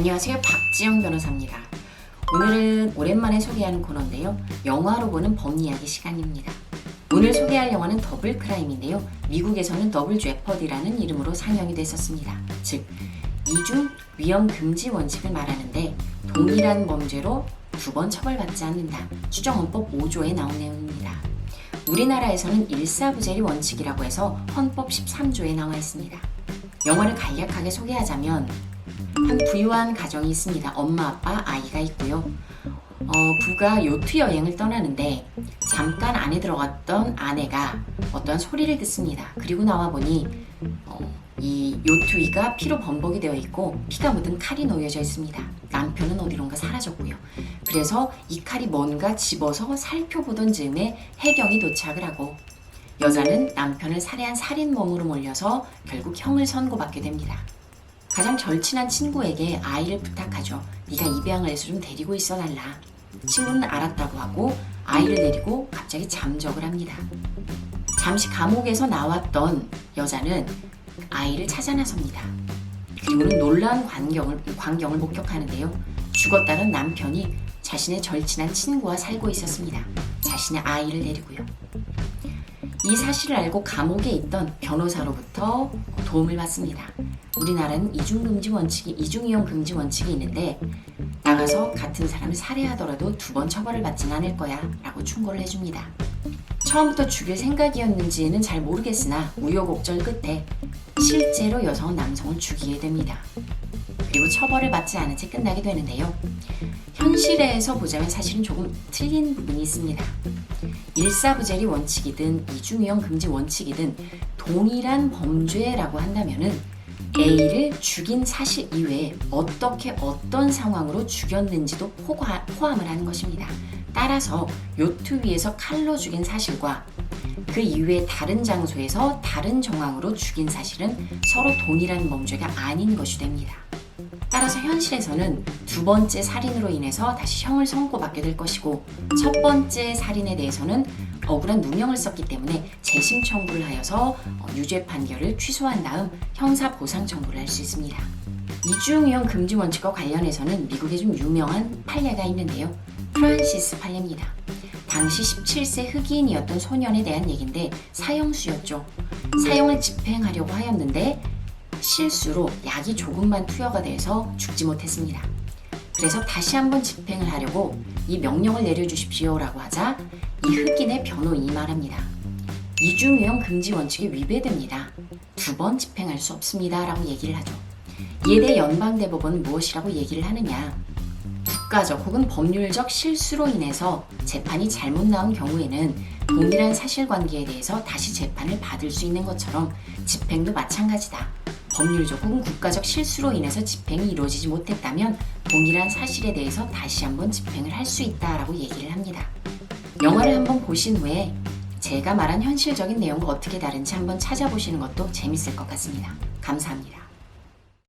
안녕하세요. 박지영 변호사입니다. 오늘은 오랜만에 소개하는 코너인데요. 영화로 보는 법이야기 시간입니다. 오늘 소개할 영화는 더블 크라임인데요. 미국에서는 더블 제퍼디라는 이름으로 상영이 됐었습니다. 즉, 이중 위험 금지 원칙을 말하는데 동일한 범죄로 두 번 처벌받지 않는다. 추정헌법 5조에 나온 내용입니다. 우리나라에서는 일사부재리 원칙이라고 해서 헌법 13조에 나와 있습니다. 영화를 간략하게 소개하자면 한 부유한 가정이 있습니다. 엄마, 아빠, 아이가 있고요. 부가 요트 여행을 떠나는데 잠깐 안에 들어갔던 아내가 어떠한 소리를 듣습니다. 그리고 나와 보니 이 요트 위가 피로 범벅이 되어 있고 피가 묻은 칼이 놓여져 있습니다. 남편은 어디론가 사라졌고요. 그래서 이 칼이 뭔가 집어서 살펴보던 즈음에 해경이 도착을 하고 여자는 남편을 살해한 살인범으로 몰려서 결국 형을 선고받게 됩니다. 가장 절친한 친구에게 아이를 부탁하죠. 네가 입양을 해서 좀 데리고 있어달라. 친구는 알았다고 하고 아이를 데리고 갑자기 잠적을 합니다. 잠시 감옥에서 나왔던 여자는 아이를 찾아 나섭니다. 그리고는 놀라운 광경을 목격하는데요. 죽었다는 남편이 자신의 절친한 친구와 살고 있었습니다. 자신의 아이를 데리고요. 이 사실을 알고 감옥에 있던 변호사로부터 도움을 받습니다. 우리나라는 이중위험 금지 원칙이 있는데 나가서 같은 사람을 살해하더라도 두 번 처벌을 받진 않을 거야 라고 충고를 해줍니다. 처음부터 죽일 생각이었는지는 잘 모르겠으나 우여곡절 끝에 실제로 여성은 남성을 죽이게 됩니다. 그리고 처벌을 받지 않은 채 끝나게 되는데요. 현실에서 보자면 사실은 조금 틀린 부분이 있습니다. 일사부재리 원칙이든 이중위험 금지 원칙이든 동일한 범죄라고 한다면은 A를 죽인 사실 이외에 어떻게 어떤 상황으로 죽였는지도 포함을 하는 것입니다. 따라서 요트 위에서 칼로 죽인 사실과 그 이외에 다른 장소에서 다른 정황으로 죽인 사실은 서로 동일한 범죄가 아닌 것이 됩니다. 따라서 현실에서는 두 번째 살인으로 인해서 다시 형을 선고받게 될 것이고 첫 번째 살인에 대해서는 억울한 누명을 썼기 때문에 재심 청구를 하여서 유죄 판결을 취소한 다음 형사 보상 청구를 할 수 있습니다. 이중위험 금지 원칙과 관련해서는 미국에 좀 유명한 판례가 있는데요. 프란시스 판례입니다. 당시 17세 흑인이었던 소년에 대한 얘기인데 사형수였죠. 사형을 집행하려고 하였는데 실수로 약이 조금만 투여가 돼서 죽지 못했습니다. 그래서 다시 한번 집행을 하려고 이 명령을 내려주십시오 라고 하자 이 흑인의 변호인이 말합니다. 이중위험 금지 원칙이 위배됩니다. 두 번 집행할 수 없습니다 라고 얘기를 하죠. 이에 대해 연방대법원은 무엇이라고 얘기를 하느냐. 국가적 혹은 법률적 실수로 인해서 재판이 잘못 나온 경우에는 동일한 사실관계에 대해서 다시 재판을 받을 수 있는 것처럼 집행도 마찬가지다. 법률적 혹은 국가적 실수로 인해서 집행이 이루어지지 못했다면 동일한 사실에 대해서 다시 한번 집행을 할 수 있다라고 얘기를 합니다. 영화를 한번 보신 후에 제가 말한 현실적인 내용과 어떻게 다른지 한번 찾아보시는 것도 재밌을 것 같습니다. 감사합니다.